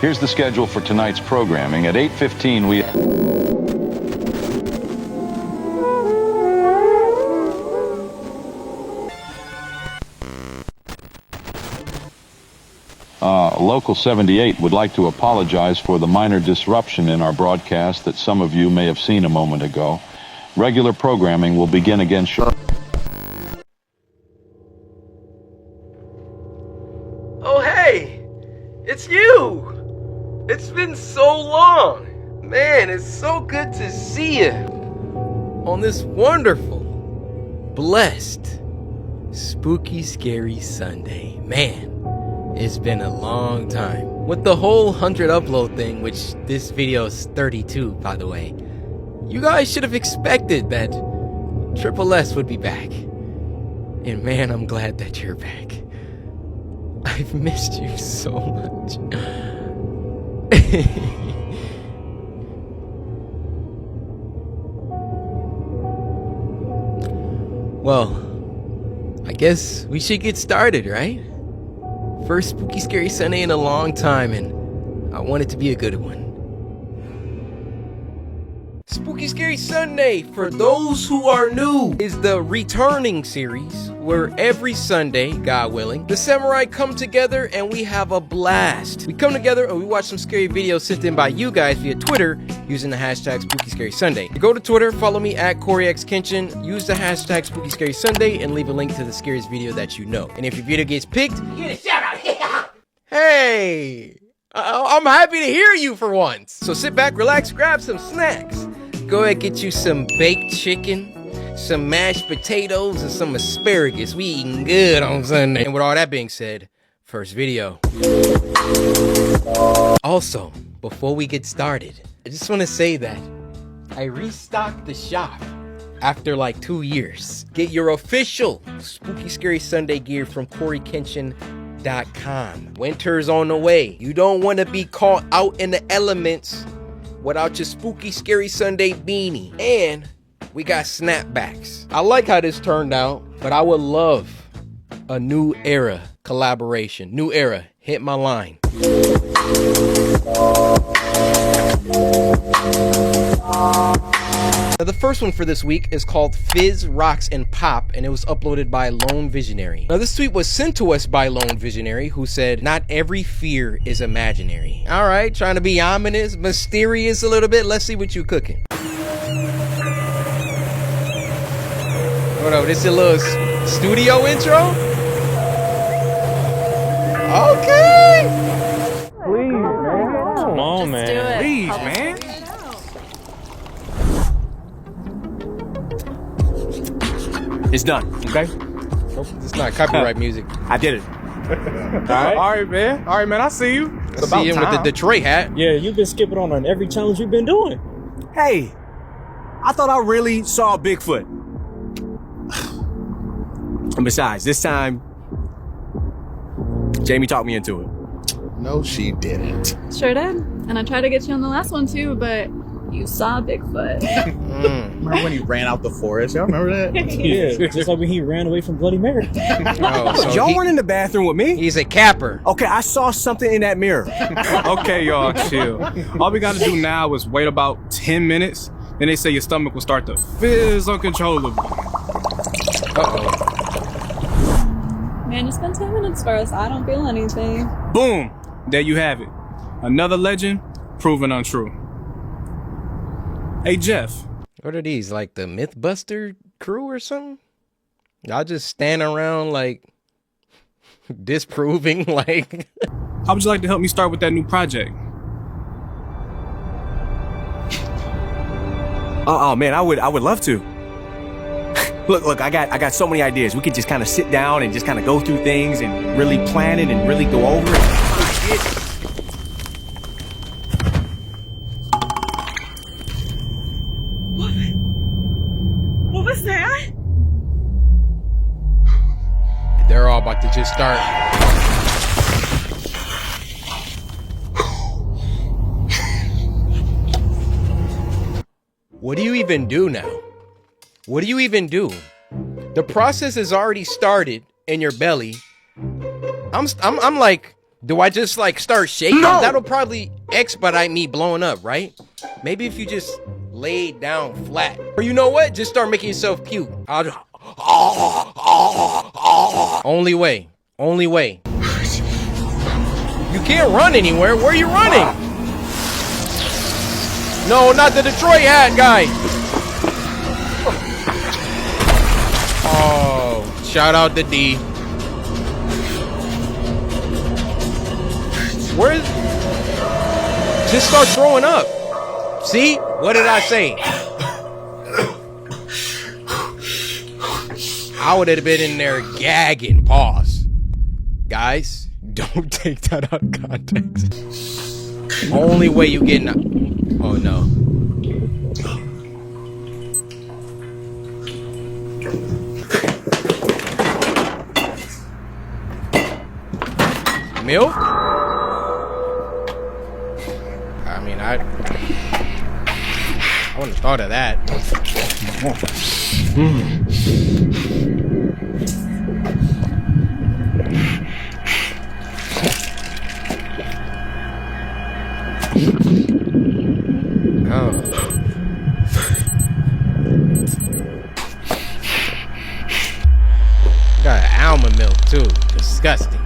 Here's the schedule for tonight's programming. At 8:15, we... Local 78 would like to apologize for the minor disruption in our broadcast that some of you may have seen a moment ago. Regular programming will begin again shortly. Oh, hey! It's you! It's been so long! Man, it's so good to see you! On this wonderful, blessed, spooky, scary Sunday. Man, it's been a long time. With the whole 100 upload thing, which this video is 32, by the way, you guys should have expected that SSS would be back. And man, I'm glad that you're back. I've missed you so much. Well, I guess we should get started, right? First Spooky Scary Sunday in a long time, and I want it to be a good one. Spooky Scary Sunday, for those who are new, is the returning series where every Sunday, God willing, the samurai come together and we have a blast. We come together and we watch some scary videos sent in by you guys via Twitter using the hashtag Spooky Scary Sunday. You go to Twitter, follow me at CoryxKenshin, use the hashtag Spooky Scary Sunday, and leave a link to the scariest video that you know. And if your video gets picked, you get a shout out. Hey, I'm happy to hear you for once. So sit back, relax, grab some snacks. Go ahead, get you some baked chicken, some mashed potatoes, and some asparagus. We eating good on Sunday. And with all that being said, first video. Also, before we get started, I just want to say that I restocked the shop after like 2 years. Get your official Spooky Scary Sunday gear from CoryxKenshin.com. Winter's on the way. You don't want to be caught out in the elements without your Spooky Scary Sunday beanie. And we got snapbacks. I like how this turned out, but I would love a New Era collaboration. New Era, hit my line. Now, the first one for this week is called Fizz, Rocks, and Pop, and it was uploaded by Lone Visionary. Now, this tweet was sent to us by Lone Visionary, who said, "Not every fear is imaginary." All right, trying to be ominous, mysterious a little bit. Let's see what you cooking. Hold on, this is a little studio intro? Okay! Please, man. Come on, man. Do it. Please, man. It's done, okay? Nope, it's not copyright music. I did it. All right, man. All right, man. I see you. It's See him with the Detroit hat. Yeah, you've been skipping on every challenge you've been doing. Hey, I thought I really saw Bigfoot. And besides, this time, Jamie talked me into it. No, she didn't. Sure did. And I tried to get you on the last one too, but you saw Bigfoot. Remember when he ran out the forest? Y'all remember that? Yeah, just like when he ran away from Bloody Mary. Oh, so Y'all weren't in the bathroom with me? he's a capper. Okay, I saw something in that mirror. Okay, y'all, chill. All we gotta do now is wait about 10 minutes, then they say your stomach will start to fizz uncontrollably. Uh-oh. Man, it's been 10 minutes first. I don't feel anything. Boom! There you have it. Another legend proven untrue. Hey, Jeff. What are these, like the Mythbuster crew or something? Y'all just stand around like disproving like... How would you like to help me start with that new project? Oh man, I would love to. Look, I got so many ideas. We could just kind of sit down and just kind of go through things and really plan it and really go over it. What was that? They're all about to just start. What do you even do now? What do you even do? The process has already started in your belly. I'm like Do I just like start shaking? No. That'll probably expedite me blowing up, right? Maybe if you just lay down flat. Or you know what? Just start making yourself puke. I'll just... Only way. Only way. You can't run anywhere. Where are you running? No, not the Detroit hat guy. Oh, shout out to D. Where is... Just start throwing up. See? What did I say? I would have been in there gagging. Pause. Guys, don't take that out of context. Only way you get... Oh, no. Milk? I mean, I wouldn't have thought of that. Oh. Got almond milk too. Disgusting.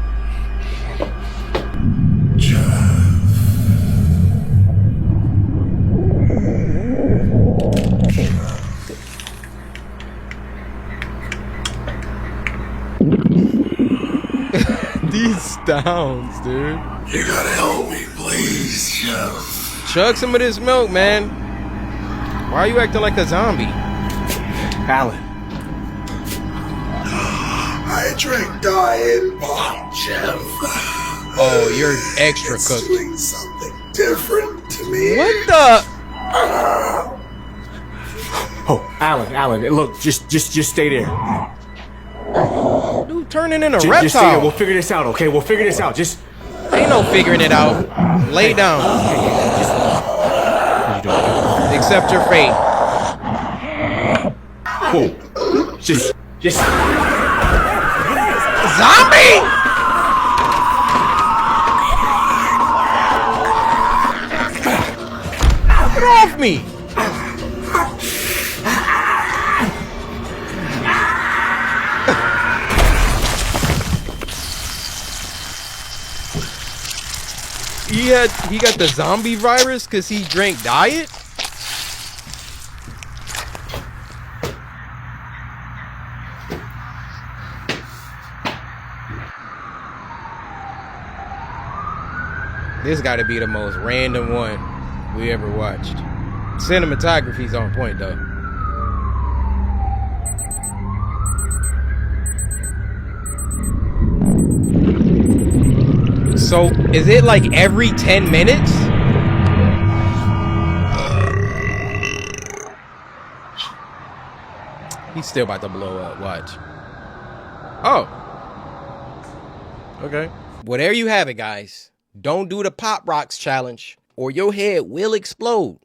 These sounds, dude. You gotta help me, please, Chef. Chug some of this milk, man. Why are you acting like a zombie? Alan. I drink diet bomb, Chef. Oh, you're extra It's cooked. doing something different to me. What the? Oh, Alan, look, just stay there. Dude, turning into a Just stay there. reptile. We'll figure this out, okay? We'll figure this out. Just Ain't no figuring it out. Lay down. Accept your fate. cool. Just Zombie! Get off me! He got the zombie virus because he drank diet? This got to be the most random one we ever watched. Cinematography's on point though. So, is it like every 10 minutes? He's still about to blow up, watch. Oh. Okay. Well, there you have it, guys. Don't do the Pop Rocks challenge or your head will explode.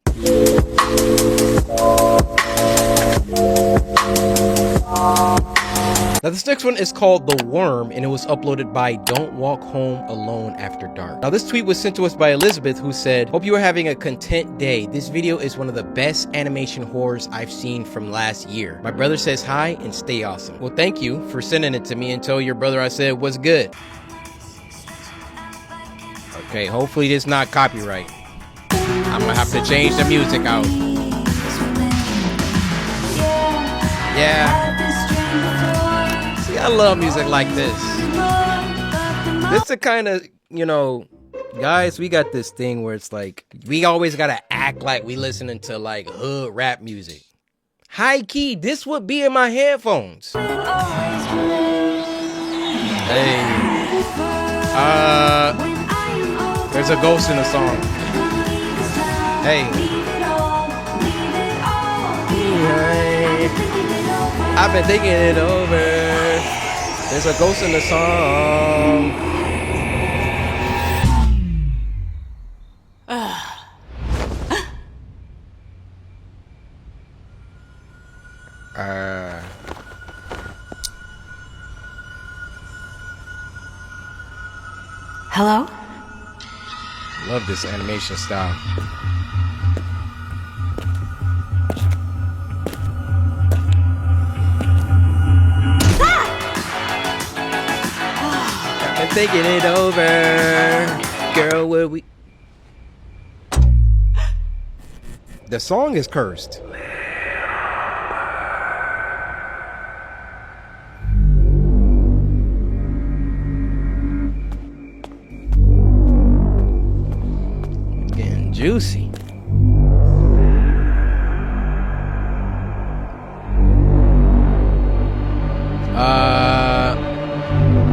Now this next one is called The Worm and it was uploaded by Don't Walk Home Alone After Dark. Now this tweet was sent to us by Elizabeth who said, "Hope you are having a content day. This video is one of the best animation horrors I've seen from last year. My brother says hi and stay awesome." Well, thank you for sending it to me and tell your brother I said what's good. Okay, hopefully this is not copyright. I'm gonna have to change the music out. Yeah. See, I love music like this. This is the kind of, you know, guys, we got this thing where it's like, we always gotta act like we listening to like hood rap music. High key, this would be in my headphones. Hey. There's a ghost in the song. Hey. I've been thinking it over. There's a ghost in the song. Hello? Love this animation style. I'm thinking it over. Girl, will we... The song is cursed. Getting juicy.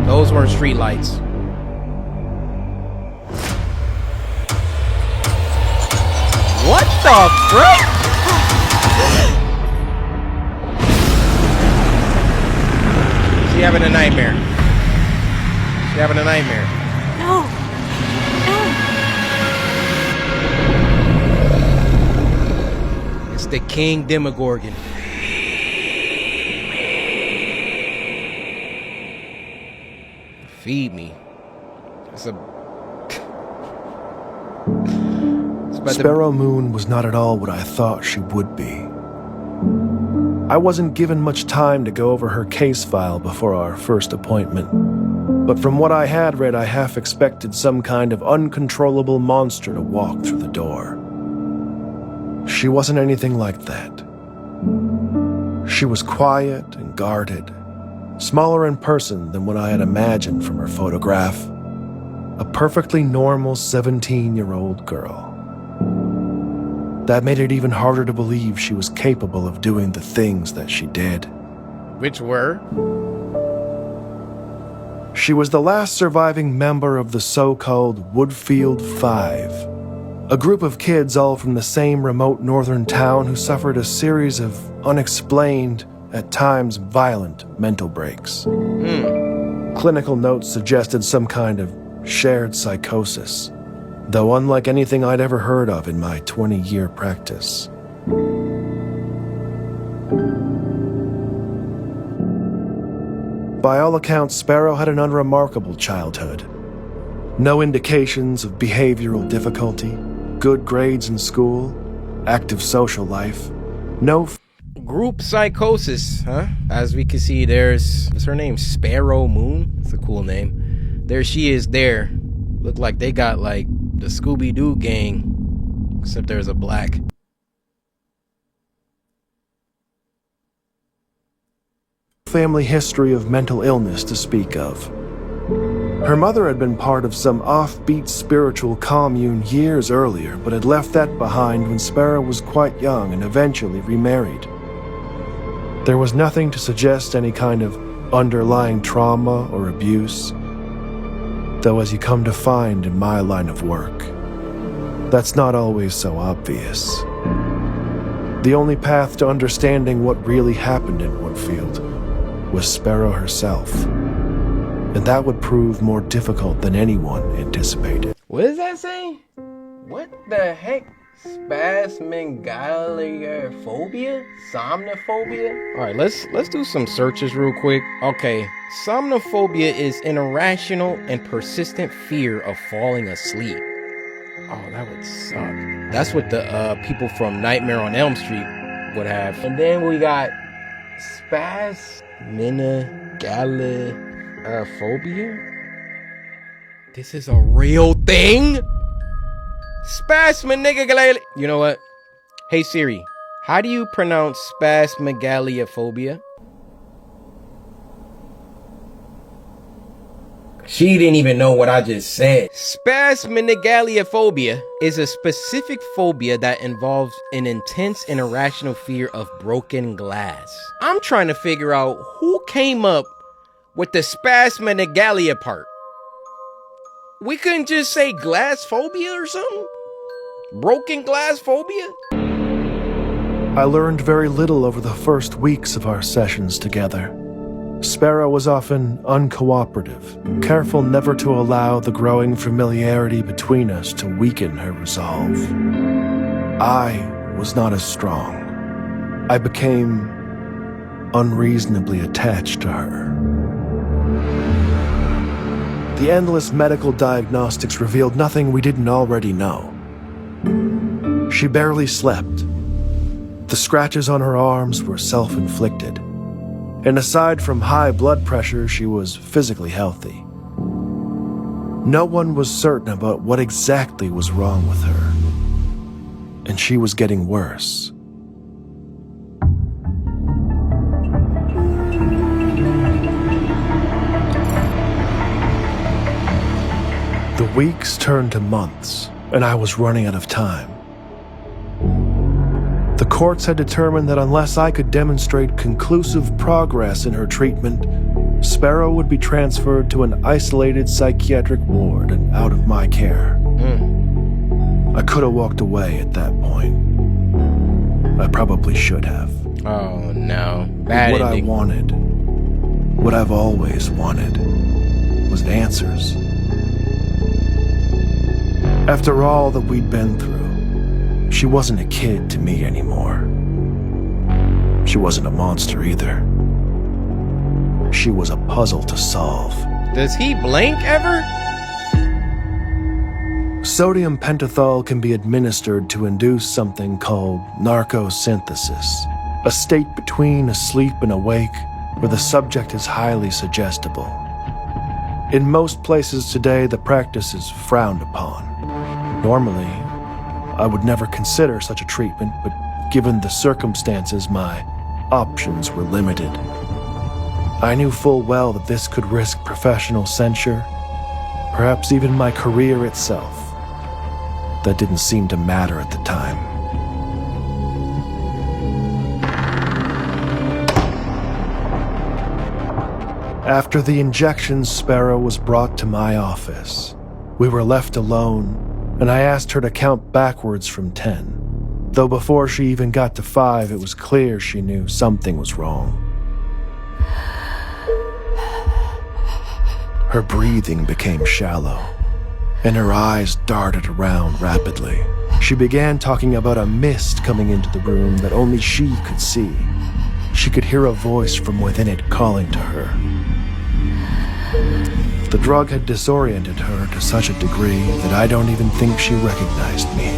Those weren't street lights. What the frick? She having a nightmare. She having a nightmare. No. No. It's the King Demogorgon. Feed me. It's a... Sparrow Moon was not at all what I thought she would be. I wasn't given much time to go over her case file before our first appointment, but from what I had read, I half expected some kind of uncontrollable monster to walk through the door. She wasn't anything like that. She was quiet and guarded, smaller in person than what I had imagined from her photograph. A perfectly normal 17-year-old girl. That made it even harder to believe she was capable of doing the things that she did. Which were? She was the last surviving member of the so-called Woodfield Five, a group of kids all from the same remote northern town who suffered a series of unexplained, at times violent, mental breaks. Clinical notes suggested some kind of shared psychosis, though unlike anything I'd ever heard of in my 20-year practice. By all accounts, Sparrow had an unremarkable childhood. No indications of behavioral difficulty, good grades in school, active social life, no Group psychosis, huh? As we can see, what's her name? Sparrow Moon? That's a cool name. There she is there. Look like they got like the Scooby-Doo gang, except there's a black. family history of mental illness to speak of. Her mother had been part of some offbeat spiritual commune years earlier, but had left that behind when Sparrow was quite young and eventually remarried. There was nothing to suggest any kind of underlying trauma or abuse, though as you come to find in my line of work, that's not always so obvious. The only path to understanding what really happened in Woodfield was Sparrow herself, and that would prove more difficult than anyone anticipated. What does that say? What the heck? Spasmegalophobia? Somnophobia? Alright, let's do some searches real quick. Okay, somnophobia is an irrational and persistent fear of falling asleep. Oh, that would suck. That's what the people from Nightmare on Elm Street would have. And then we got spasmegalophobia. This is a real thing? Spasmegalophobia. You know what? Hey Siri, how do you pronounce spasmegalophobia? She didn't even know what I just said. Spasmegalophobia is a specific phobia that involves an intense and irrational fear of broken glass. I'm trying to figure out who came up with the spasmegalophobia part. We couldn't just say glass phobia or something? Broken glass phobia? I learned very little over the first weeks of our sessions together. Sparrow was often uncooperative, careful never to allow the growing familiarity between us to weaken her resolve. I was not as strong. I became unreasonably attached to her. The endless medical diagnostics revealed nothing we didn't already know. She barely slept. The scratches on her arms were self-inflicted. And aside from high blood pressure, she was physically healthy. No one was certain about what exactly was wrong with her. And she was getting worse. The weeks turned to months, and I was running out of time. The courts had determined that unless I could demonstrate conclusive progress in her treatment, Sparrow would be transferred to an isolated psychiatric ward and out of my care. I could have walked away at that point. I probably should have. Oh no. Bad What ending. I wanted, what I've always wanted, was answers. After all that we'd been through, she wasn't a kid to me anymore. She wasn't a monster either. She was a puzzle to solve. Does he blink ever? Sodium pentothal can be administered to induce something called narcosynthesis, a state between asleep and awake where the subject is highly suggestible. In most places today, the practice is frowned upon. Normally, I would never consider such a treatment, but given the circumstances, my options were limited. I knew full well that this could risk professional censure, perhaps even my career itself. That didn't seem to matter at the time. After the injection, Sparrow was brought to my office. We were left alone, and I asked her to count backwards from 10. Though before she even got to 5, it was clear she knew something was wrong. Her breathing became shallow, and her eyes darted around rapidly. She began talking about a mist coming into the room that only she could see. She could hear a voice from within it calling to her. The drug had disoriented her to such a degree that I don't even think she recognized me.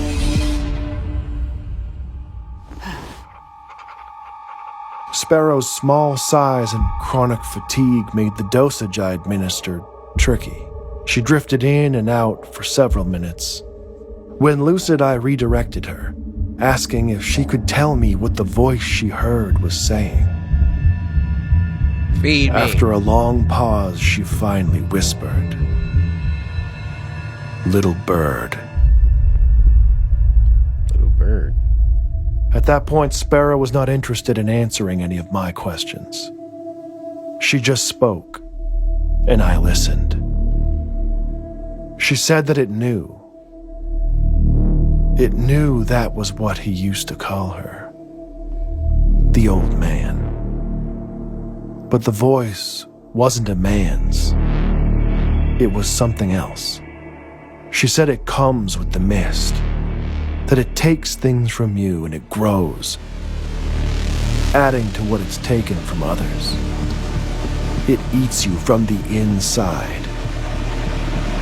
Sparrow's small size and chronic fatigue made the dosage I administered tricky. She drifted in and out for several minutes. When lucid, I redirected her, asking if she could tell me what the voice she heard was saying. Feed me. After a long pause, she finally whispered, "Little bird." Little bird. At that point, Sparrow was not interested in answering any of my questions. She just spoke, and I listened. She said that it knew. It knew that was what he used to call her. The old man. But the voice wasn't a man's. It was something else. She said it comes with the mist, that it takes things from you and it grows, adding to what it's taken from others. It eats you from the inside.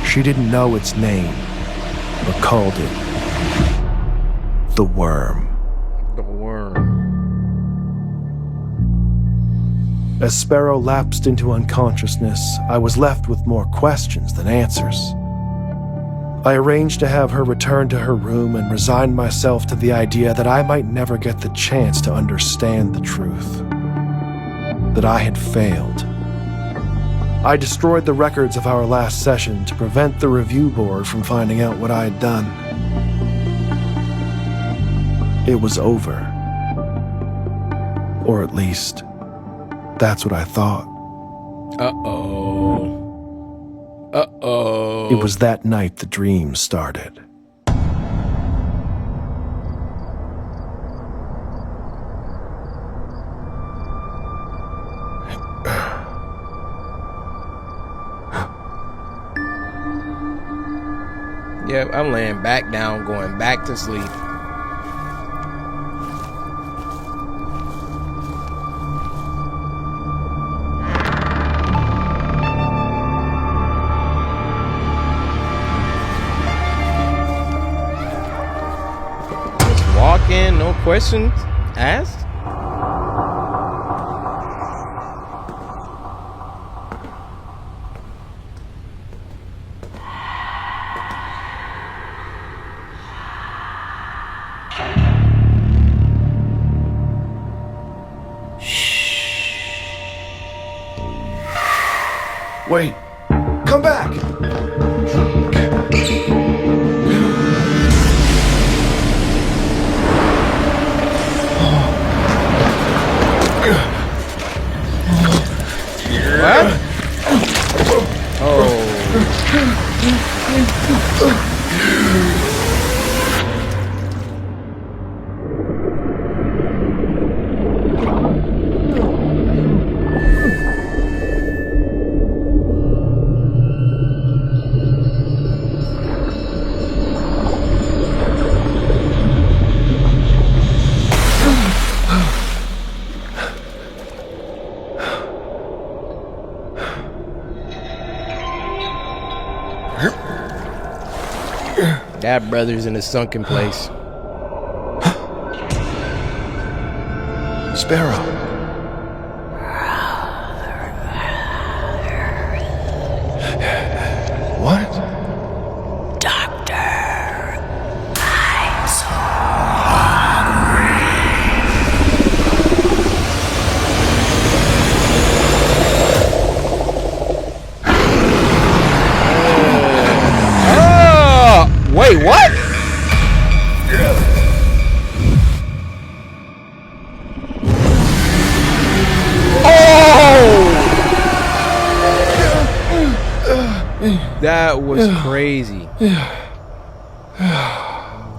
She didn't know its name, but called it the worm. The worm. As Sparrow lapsed into unconsciousness, I was left with more questions than answers. I arranged to have her return to her room and resigned myself to the idea that I might never get the chance to understand the truth. That I had failed. I destroyed the records of our last session to prevent the review board from finding out what I had done. It was over. Or at least, that's what I thought. Uh-oh. Uh-oh. It was that night the dream started. Yep, I'm laying back down, going back to sleep. questions asked? Wait, come back! What? Oh. That brother's in a sunken place. Sparrow. What? Wait, what? Oh! That was crazy.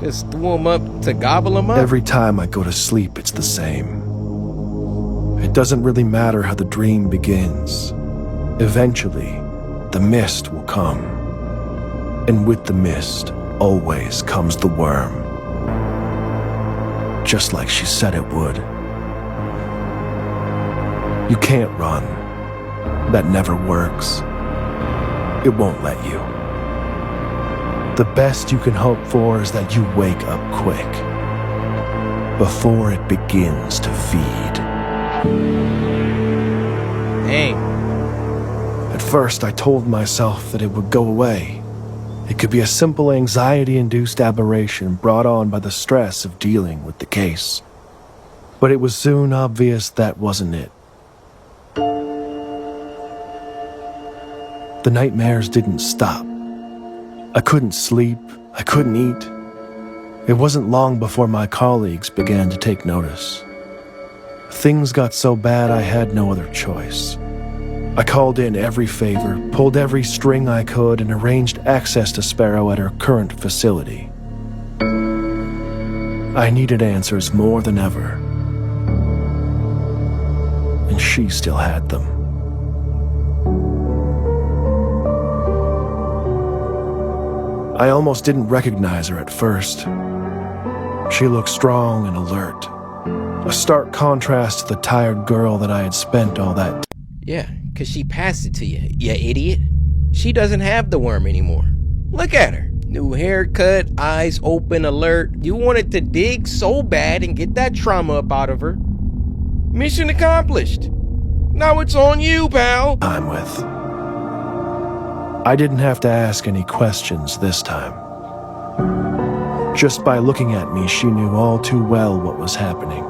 Just threw him up to gobble him up? Every time I go to sleep, it's the same. It doesn't really matter how the dream begins. Eventually, the mist will come. And with the mist, always comes the worm. Just like she said it would. You can't run. That never works. It won't let you. The best you can hope for is that you wake up quick, before it begins to feed. Dang. At first, I told myself that it would go away. It could be a simple anxiety-induced aberration brought on by the stress of dealing with the case. But it was soon obvious that wasn't it. The nightmares didn't stop. I couldn't sleep, I couldn't eat. It wasn't long before my colleagues began to take notice. Things got so bad I had no other choice. I called in every favor, pulled every string I could, and arranged access to Sparrow at her current facility. I needed answers more than ever. And she still had them. I almost didn't recognize her at first. She looked strong and alert. A stark contrast to the tired girl that I had spent all that Yeah, because she passed it to you, you idiot. She doesn't have the worm anymore. Look at her. New haircut, eyes open, alert. You wanted to dig so bad and get that trauma up out of her. Mission accomplished. Now it's on you, pal. I'm with. I didn't have to ask any questions this time. Just by looking at me, she knew all too well what was happening.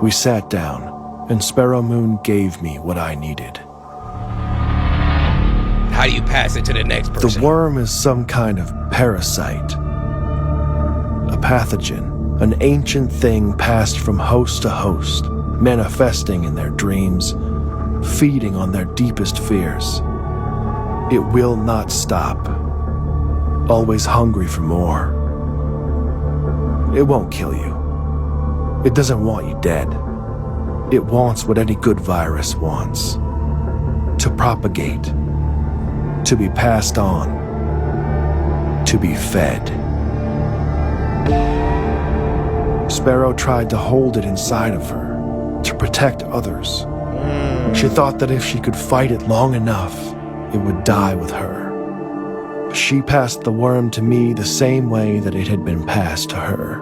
We sat down, and Sparrow Moon gave me what I needed. How do you pass it to the next person? The worm is some kind of parasite. A pathogen, an ancient thing passed from host to host, manifesting in their dreams, feeding on their deepest fears. It will not stop, always hungry for more. It won't kill you. It doesn't want you dead. It wants what any good virus wants. To propagate. To be passed on. To be fed. Sparrow tried to hold it inside of her, to protect others. She thought that if she could fight it long enough, it would die with her. She passed the worm to me the same way that it had been passed to her.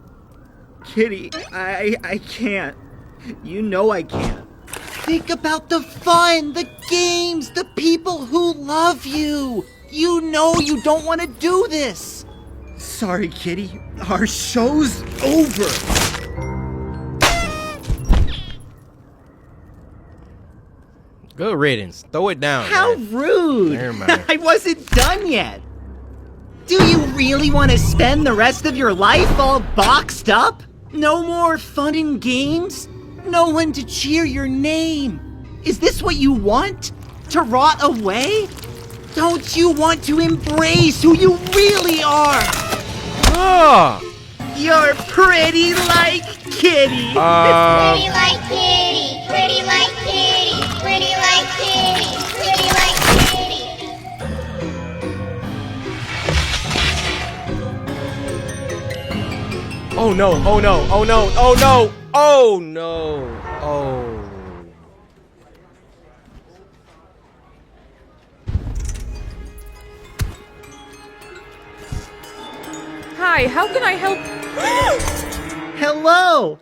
Kitty, I can't. You know I can't. Think about the fun, the games, the people who love you. You know you don't want to do this. Sorry, Kitty. Our show's over. Good riddance. Throw it down. How man. rude. Never mind. I wasn't done yet. Do you really want to spend the rest of your life all boxed up? No more fun and games? No one to cheer your name? Is this what you want? To rot away? Don't you want to embrace who you really are? You're pretty like Kitty. Pretty like Kitty. Pretty like Kitty. Pretty like Kitty. Pretty like Kitty. Oh no, oh no, oh no, oh no, oh no, oh. Hi, how can I help? Hello.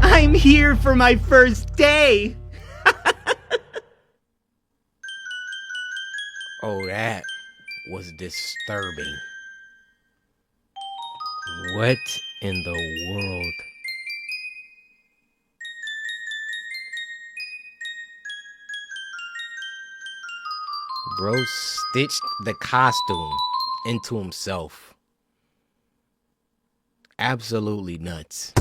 I'm here for my first day. Oh, that was disturbing. What in the world? Bro stitched the costume into himself. Absolutely nuts.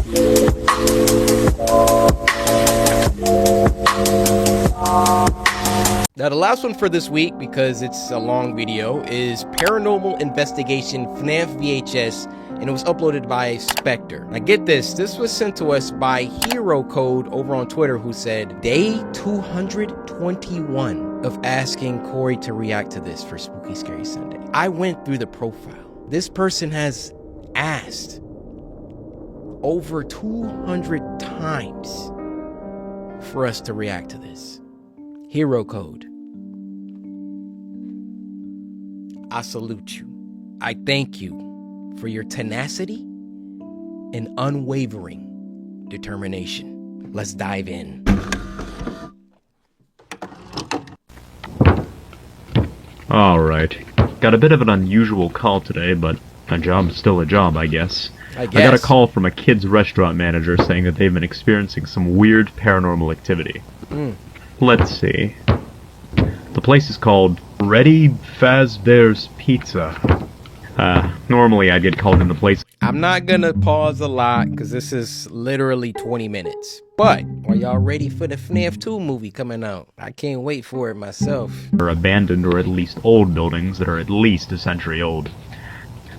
Now, the last one for this week, because it's a long video, is Paranormal Investigation FNAF VHS, and it was uploaded by Spectre. Now, get this. This was sent to us by Hero Code over on Twitter, who said, Day 221 of asking Corey to react to this for Spooky Scary Sunday. I went through the profile. This person has asked over 200 times for us to react to this. Hero Code. I salute you. I thank you for your tenacity and unwavering determination. Let's dive in. Alright. Got a bit of an unusual call today, but a job's still a job, I guess. I got a call from a kid's restaurant manager saying that they've been experiencing some weird paranormal activity. Let's see. The place is called Ready Fazbear's Pizza. Normally I'd get called in the place. I'm not gonna pause a lot because this is literally 20 minutes. But are y'all ready for the FNAF 2 movie coming out? I can't wait for it myself. Or abandoned or at least old buildings that are at least a century old.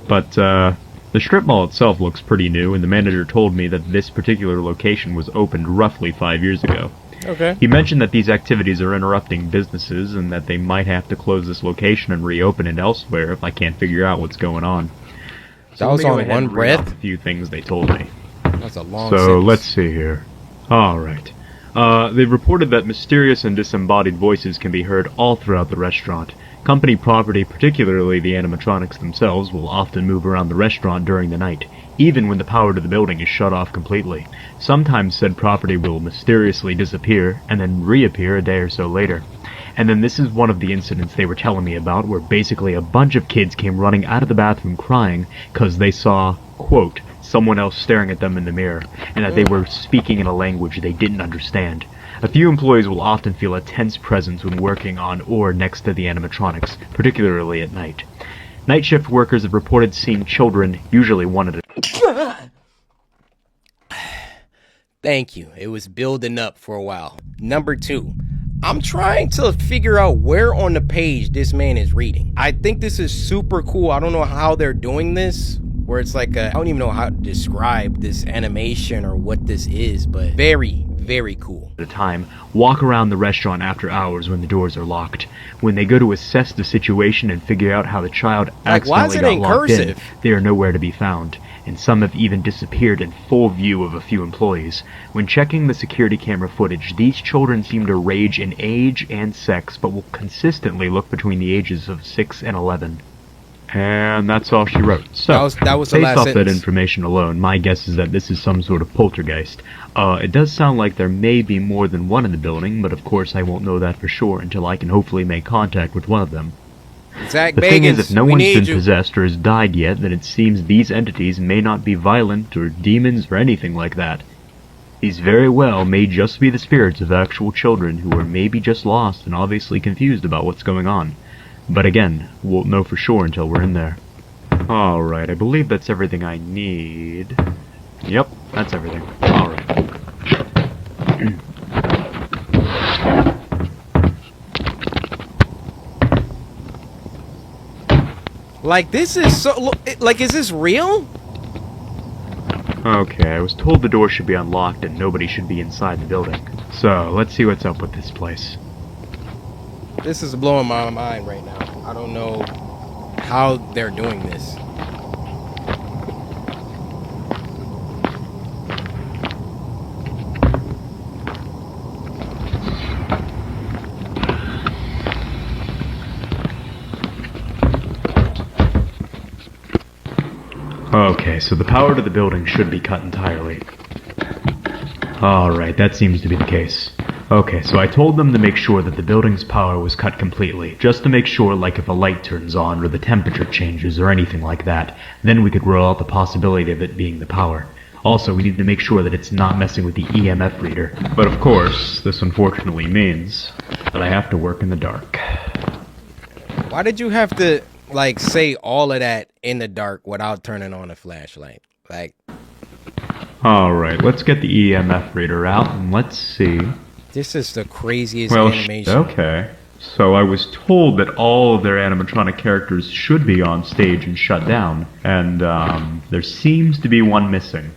But the strip mall itself looks pretty new, and the manager told me that this particular location was opened roughly 5 years ago. Okay. He mentioned that these activities are interrupting businesses and that they might have to close this location and reopen it elsewhere if I can't figure out what's going on. So that was on one breath? A few things they told me. That's a long So sentence. let's see here. Alright. They've reported that mysterious and disembodied voices can be heard all throughout the restaurant. Company property, particularly the animatronics themselves, will often move around the restaurant during the night, even when the power to the building is shut off completely. Sometimes said property will mysteriously disappear, and then reappear a day or so later. And then this is one of the incidents they were telling me about, where basically a bunch of kids came running out of the bathroom crying because they saw, quote, someone else staring at them in the mirror, and that they were speaking in a language they didn't understand. A few employees will often feel a tense presence when working on or next to the animatronics, particularly at night. Night shift workers have reported seeing children, usually one at a time. Thank you. It was building up for a while. Number 2. I'm trying to figure out where on the page this man is reading. I think this is super cool. I don't know how they're doing this, where it's like I don't even know how to describe this animation or what this is, but very, very cool. At a time, walk around the restaurant after hours when the doors are locked. When they go to assess the situation and figure out how the child accidentally got locked in, they are nowhere to be found, and some have even disappeared in full view of a few employees. When checking the security camera footage, these children seem to range in age and sex, but will consistently look between the ages of 6 and 11. And that's all she wrote. So, that was the based last off that sentence. information alone, my guess is that this is some sort of poltergeist. It does sound like there may be more than one in the building, but of course I won't know that for sure until I can hopefully make contact with one of them. Zach The thing is, if no we one's need been you. possessed or has died yet, then it seems these entities may not be violent or demons or anything like that. These very well may just be the spirits of actual children who are maybe just lost and obviously confused about what's going on. But again, won't know for sure until we're in there. Alright, I believe that's everything I need. Yep, that's everything. Alright. Like, this is so... Like, is this real? Okay, I was told the door should be unlocked and nobody should be inside the building. So, let's see what's up with this place. This is blowing my mind right now. I don't know how they're doing this. Okay, so the power to the building should be cut entirely. Alright, that seems to be the case. Okay, so I told them to make sure that the building's power was cut completely, just to make sure, like if a light turns on or the temperature changes or anything like that, then we could rule out the possibility of it being the power. Also, we need to make sure that it's not messing with the EMF reader. But of course, this unfortunately means that I have to work in the dark. Why did you have to, like, say all of that in the dark without turning on a flashlight? Like... Alright, let's get the EMF reader out and let's see. This is the craziest animation. Okay. So I was told that all of their animatronic characters should be on stage and shut down, and there seems to be one missing.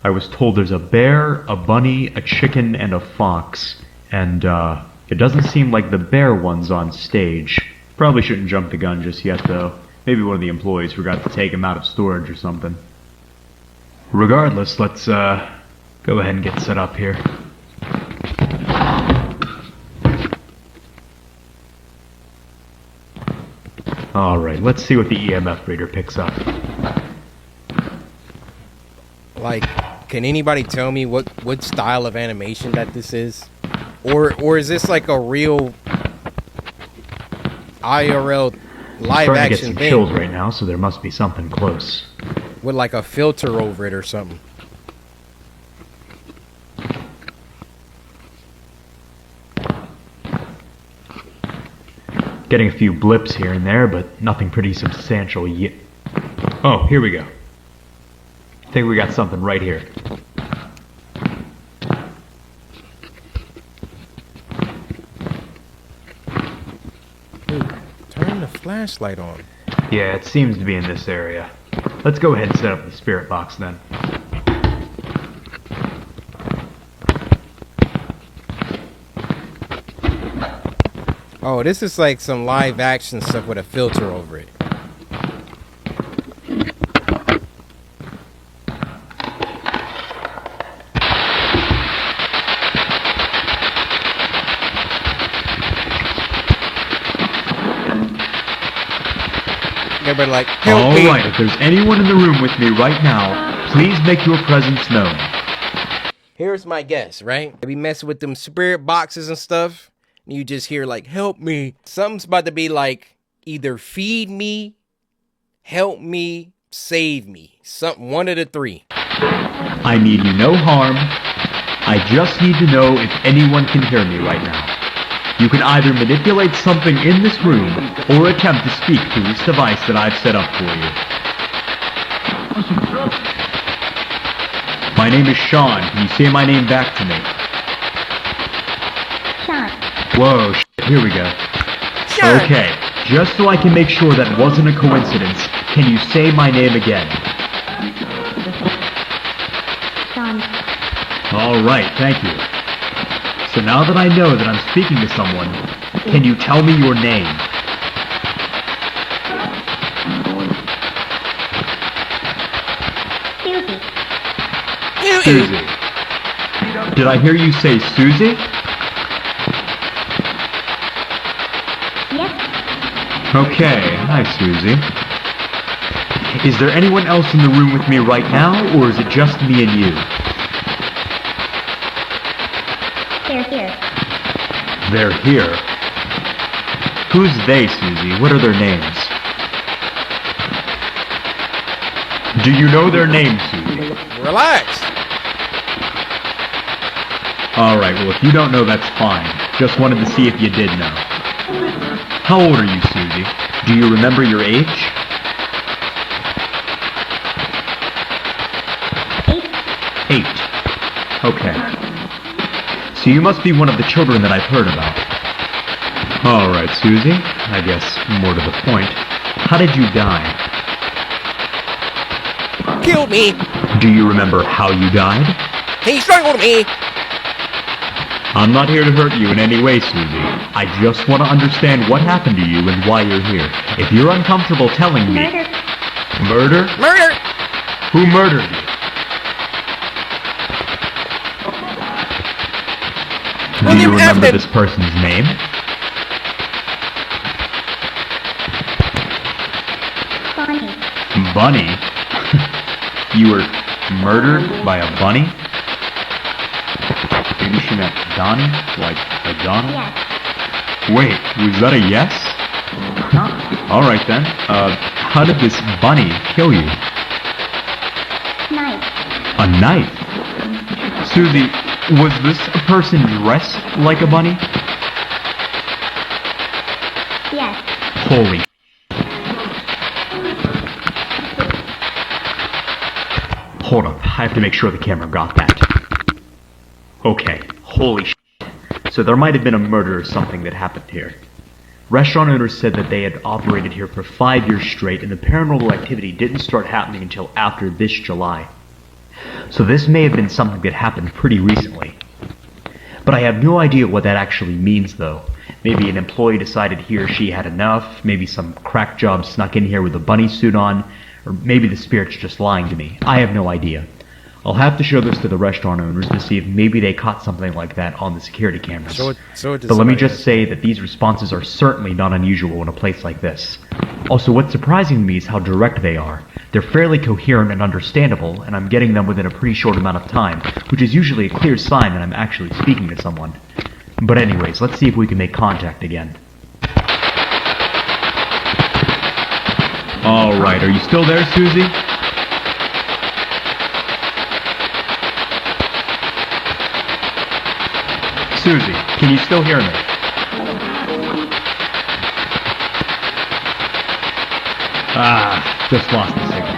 I was told there's a bear, a bunny, a chicken, and a fox, and it doesn't seem like the bear one's on stage. Probably shouldn't jump the gun just yet, though. Maybe one of the employees forgot to take him out of storage or something. Regardless, let's go ahead and get set up here. Alright, let's see what the EMF reader picks up. Like, can anybody tell me what style of animation that this is? Or is this like a real IRL live I'm starting to get action some thing? chills right now, so there must be something close. With like a filter over it or something. Getting a few blips here and there, but nothing pretty substantial yet. Oh, here we go. I think we got something right here. Dude, turn the flashlight on. Yeah, it seems to be in this area. Let's go ahead and set up the spirit box then. Oh, this is like some live action stuff with a filter over it. Everybody like, help me. Alright, if there's anyone in the room with me right now, please make your presence known. Here's my guess, right? They be messing with them spirit boxes and stuff. And you just hear like, help me. Something's about to be like, either feed me, help me, save me. One of the three. I mean you no harm. I just need to know if anyone can hear me right now. You can either manipulate something in this room or attempt to speak through this device that I've set up for you. My name is Sean. Can you say my name back to me? Sean. Whoa, here we go. Sean. Okay, just so I can make sure that wasn't a coincidence, can you say my name again? Sean. Alright, thank you. So now that I know that I'm speaking to someone, can you tell me your name? Susie. Susie. Did I hear you say Susie? Yes. Okay, hi Susie. Is there anyone else in the room with me right now, or is it just me and you? They're here. They're here? Who's they, Susie? What are their names? Do you know their names, Susie? Relax. Alright, well if you don't know, that's fine. Just wanted to see if you did know. How old are you, Susie? Do you remember your age? 8. Okay. So you must be one of the children that I've heard about. Alright, Susie. I guess more to the point. How did you die? Killed me. Do you remember how you died? He strangled me. I'm not here to hurt you in any way, Susie. I just want to understand what happened to you and why you're here. If you're uncomfortable telling me... Murder. Murder? Murder. Who murdered you? Do you remember this person's name? Bunny. Bunny? You were murdered by a bunny? Maybe she meant Donnie? Like a Donald? Yes. Wait, was that a yes? Alright then. How did this bunny kill you? Knife. A knife? Susie, was this a person dressed like a bunny? Yes. Holy... Hold up, I have to make sure the camera got that. Okay, holy shit. So there might have been a murder or something that happened here. Restaurant owners said that they had operated here for 5 years straight and the paranormal activity didn't start happening until after this July. So this may have been something that happened pretty recently. But I have no idea what that actually means though. Maybe an employee decided he or she had enough, maybe some crack job snuck in here with a bunny suit on, or maybe the spirit's just lying to me. I have no idea. I'll have to show this to the restaurant owners to see if maybe they caught something like that on the security cameras. But let me just say that these responses are certainly not unusual in a place like this. Also, what's surprising to me is how direct they are. They're fairly coherent and understandable, and I'm getting them within a pretty short amount of time, which is usually a clear sign that I'm actually speaking to someone. But anyways, let's see if we can make contact again. Alright, are you still there, Susie? Susie, can you still hear me? Just lost the signal.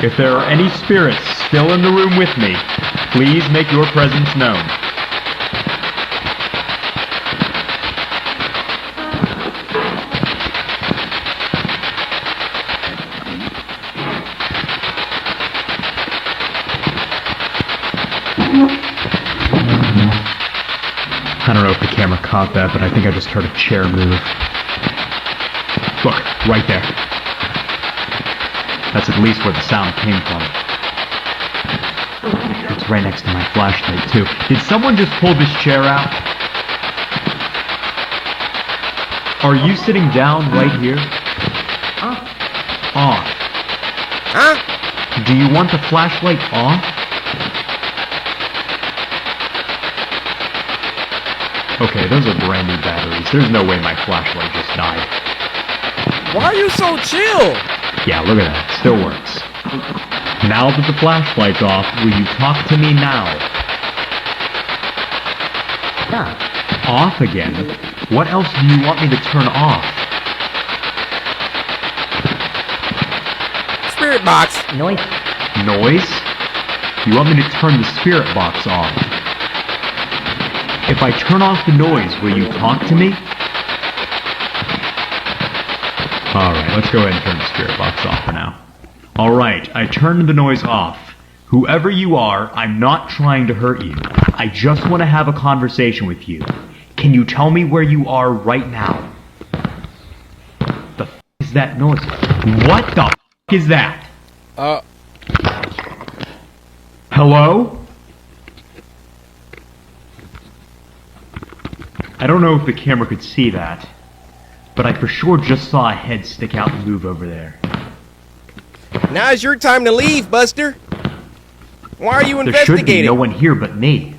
If there are any spirits still in the room with me, please make your presence known. I don't know if the camera caught that, but I think I just heard a chair move. Look, right there. That's at least where the sound came from. It's right next to my flashlight, too. Did someone just pull this chair out? Are you sitting down right here? Off. Huh? Do you want the flashlight off? Okay, those are brand new batteries. There's no way my flashlight just died. Why are you so chill? Yeah, look at that. Still works. Now that the flashlight's off, will you talk to me now? Yeah. Off again? What else do you want me to turn off? Spirit box. Noise. Noise? You want me to turn the spirit box off? If I turn off the noise, will you talk to me? Alright, let's go ahead and turn the spirit box off for now. Alright, I turned the noise off. Whoever you are, I'm not trying to hurt you. I just want to have a conversation with you. Can you tell me where you are right now? The f*** is that noise? What the f*** is that? Hello? I don't know if the camera could see that, but I for sure just saw a head stick out and move over there. Now's your time to leave, Buster. Why are you There should be investigating? no one here but me.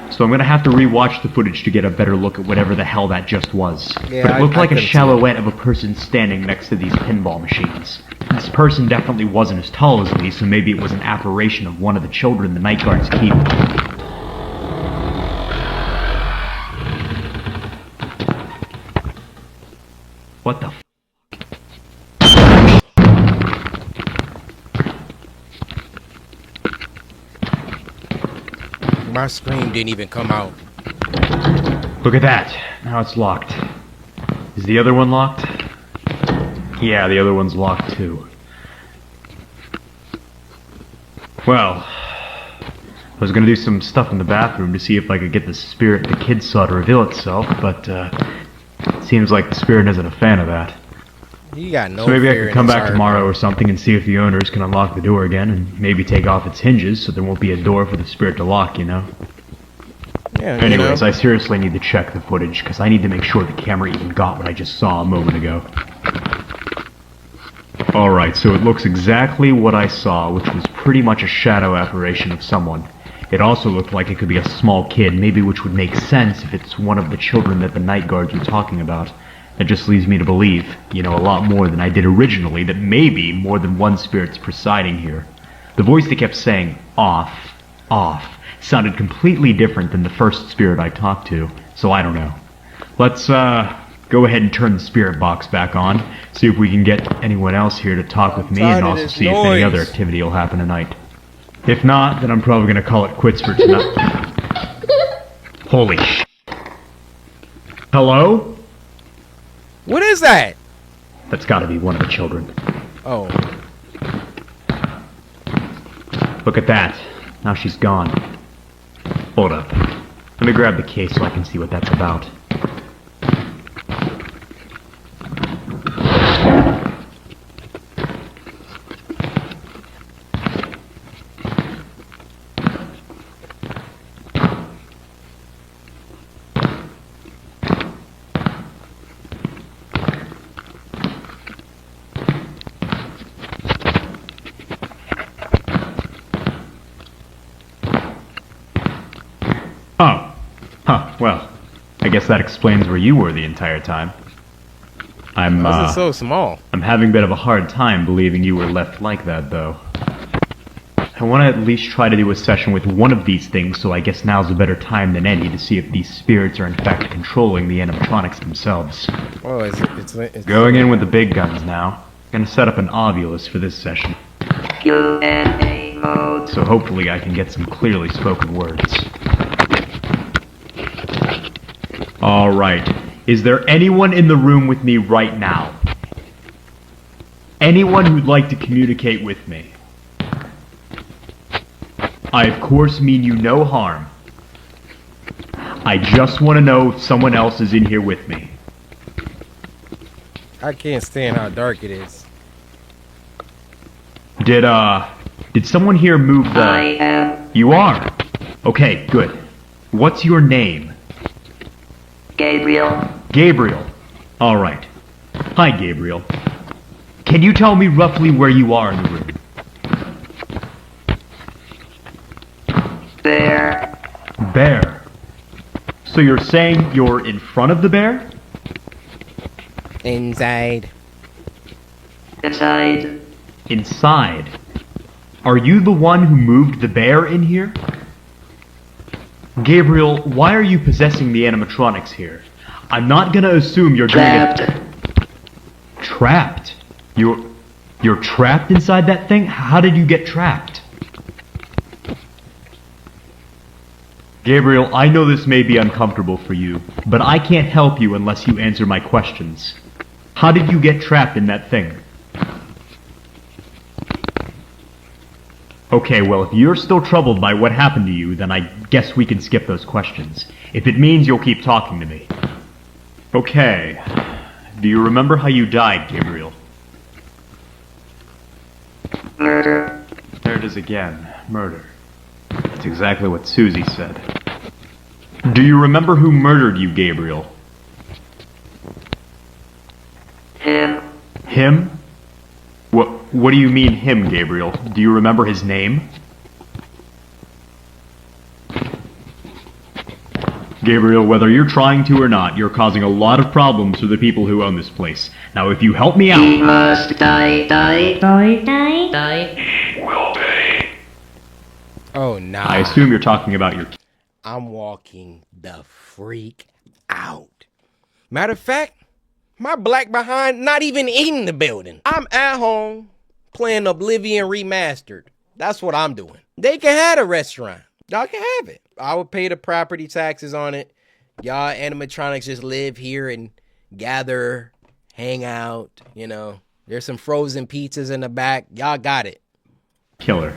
So I'm gonna have to rewatch the footage to get a better look at whatever the hell that just was. Yeah, but it looked like a couldn't see silhouette of a person standing next to these pinball machines. This person definitely wasn't as tall as me, so maybe it was an apparition of one of the children the night guards keep. What the f? My scream didn't even come out. Look at that. Now it's locked. Is the other one locked? Yeah, the other one's locked too. Well, I was gonna do some stuff in the bathroom to see if I could get the spirit the kids saw to reveal itself, but it seems like the spirit isn't a fan of that. You got no So maybe I fear could in come his back heart. tomorrow or something and see if the owners can unlock the door again and maybe take off its hinges so there won't be a door for the spirit to lock, you know? Yeah, Anyways, I seriously need to check the footage because I need to make sure the camera even got what I just saw a moment ago. Alright, so it looks exactly what I saw, which was pretty much a shadow apparition of someone. It also looked like it could be a small kid, maybe, which would make sense if it's one of the children that the night guards were talking about. That just leads me to believe, you know, a lot more than I did originally, that maybe more than one spirit's presiding here. The voice that kept saying, off, sounded completely different than the first spirit I talked to, so I don't know. Let's, go ahead and turn the spirit box back on, see if we can get anyone else here to talk with me, and also see if any other activity will happen tonight. If not, then I'm probably gonna call it quits for tonight. Holy sh**. Hello? What is that? That's gotta be one of the children. Oh. Look at that. Now she's gone. Hold up. Let me grab the case so I can see what that's about. Oh. Huh, well, I guess that explains where you were the entire time. This is so small. I'm having a bit of a hard time believing you were left like that, though. I want to at least try to do a session with one of these things, so I guess now's a better time than any to see if these spirits are in fact controlling the animatronics themselves. Oh, it's Going in with the big guns now. Gonna set up an ovulus for this session. Q&A mode. So hopefully I can get some clearly spoken words. Alright. Is there anyone in the room with me right now? Anyone who'd like to communicate with me? I of course mean you no harm. I just want to know if someone else is in here with me. I can't stand how dark it is. Did someone here move the... I am. You are? Okay, good. What's your name? Gabriel. Gabriel. Alright. Hi, Gabriel. Can you tell me roughly where you are in the room? Bear. Bear. So you're saying you're in front of the bear? Inside. Inside. Inside. Are you the one who moved the bear in here? Gabriel, why are you possessing the animatronics here? I'm not gonna assume you're Trapped. doing it... Trapped? You're trapped inside that thing? How did you get trapped? Gabriel, I know this may be uncomfortable for you, but I can't help you unless you answer my questions. How did you get trapped in that thing? Okay, well, if you're still troubled by what happened to you, then I guess we can skip those questions. If it means you'll keep talking to me. Okay. Do you remember how you died, Gabriel? Murder. There it is again. Murder. That's exactly what Susie said. Do you remember who murdered you, Gabriel? Him. Him? What do you mean him, Gabriel? Do you remember his name? Gabriel, whether you're trying to or not, you're causing a lot of problems for the people who own this place. Now, if you help me out... He must die. Will pay. Oh, nah. I assume you're talking about your... I'm walking the freak out. Matter of fact, my black behind not even in the building. I'm at home playing Oblivion Remastered. That's what I'm doing. They can have a restaurant. Y'all can have it. I would pay the property taxes on it. Y'all animatronics just live here and gather, hang out, you know. There's some frozen pizzas in the back. Y'all got it. Killer.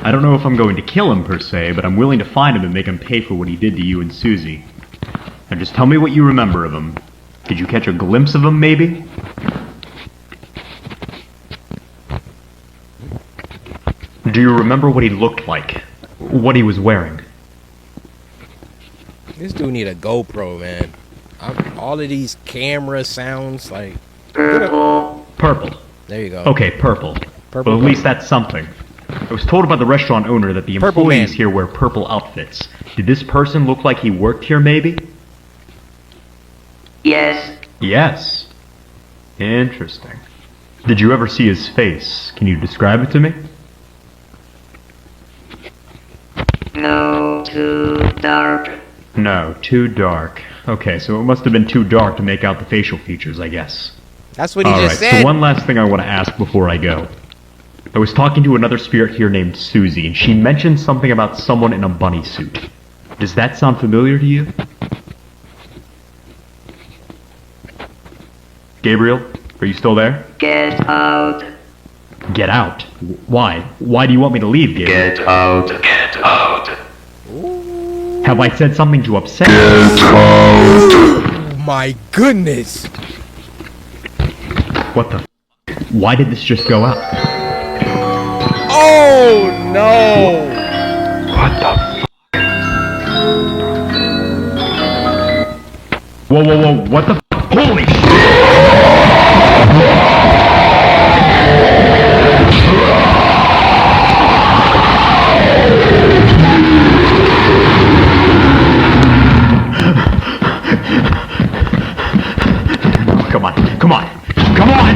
I don't know if I'm going to kill him per se, but I'm willing to find him and make him pay for what he did to you and Susie. Now just tell me what you remember of him. Did you catch a glimpse of him, maybe? Do you remember what he looked like? What he was wearing? This dude need a GoPro, man. All of these camera sounds like... Purple. Purple. There you go. Okay, purple. Purple. Well, at least that's something. I was told by the restaurant owner that the Purple employees man. here wear purple outfits. Did this person look like he worked here, maybe? Yes. Yes. Interesting. Did you ever see his face? Can you describe it to me? No, too dark. No, too dark. Okay, so it must have been too dark to make out the facial features, I guess. That's what he just Alright, said. so one last thing I want to ask before I go. I was talking to another spirit here named Susie, and she mentioned something about someone in a bunny suit. Does that sound familiar to you? Gabriel, are you still there? Get out. Get out? Why? Why do you want me to leave, Gabriel? Get out. Get out. Have I said something to upset you? Oh my goodness. What the f***? Why did this just go out? Oh no! What the f***? Whoa, whoa, whoa, what the f***? Holy shit! Come on, come on, come on!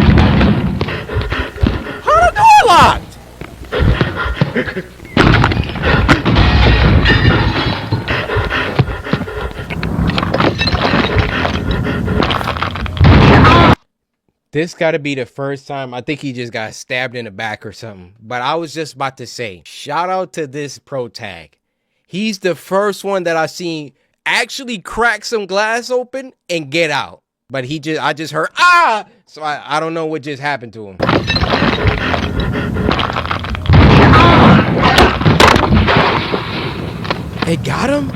How the door locked? This gotta be the first time. I think he just got stabbed in the back or something. But I was just about to say, shout out to this pro tag. He's the first one that I seen actually crack some glass open and get out. But I just heard, ah! So I don't know what just happened to him. It got him?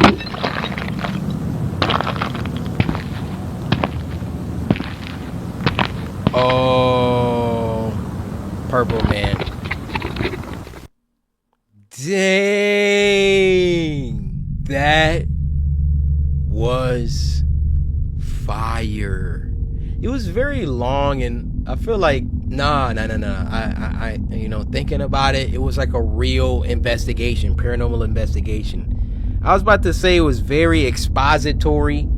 Oh, purple man. Dang. That was fire. It was very long, and I feel like nah. I you know, thinking about it, it was like a real investigation, paranormal investigation. I was about to say it was very expository.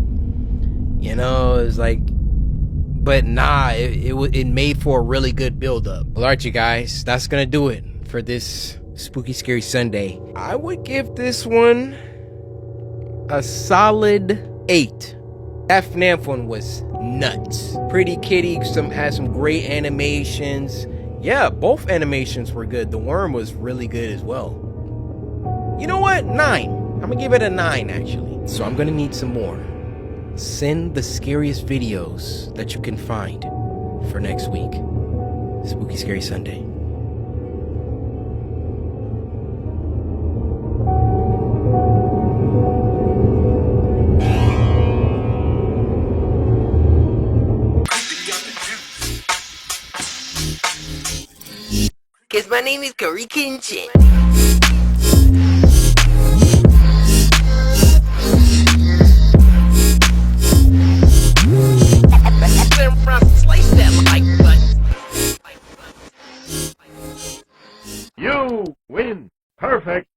You know, it was like, but nah, it made for a really good build up. Well, alright, you guys, that's gonna do it for this Spooky Scary Sunday. I would give this one a solid 8. That FNAF one was nuts. Pretty kitty, had some great animations. Yeah, both animations were good. The worm was really good as well. You know what? 9. I'm gonna give it a 9 actually. So I'm gonna need some more. Send the scariest videos that you can find for next week. Spooky Scary Sunday. Cause my name is CoryxKenshin. win. Perfect.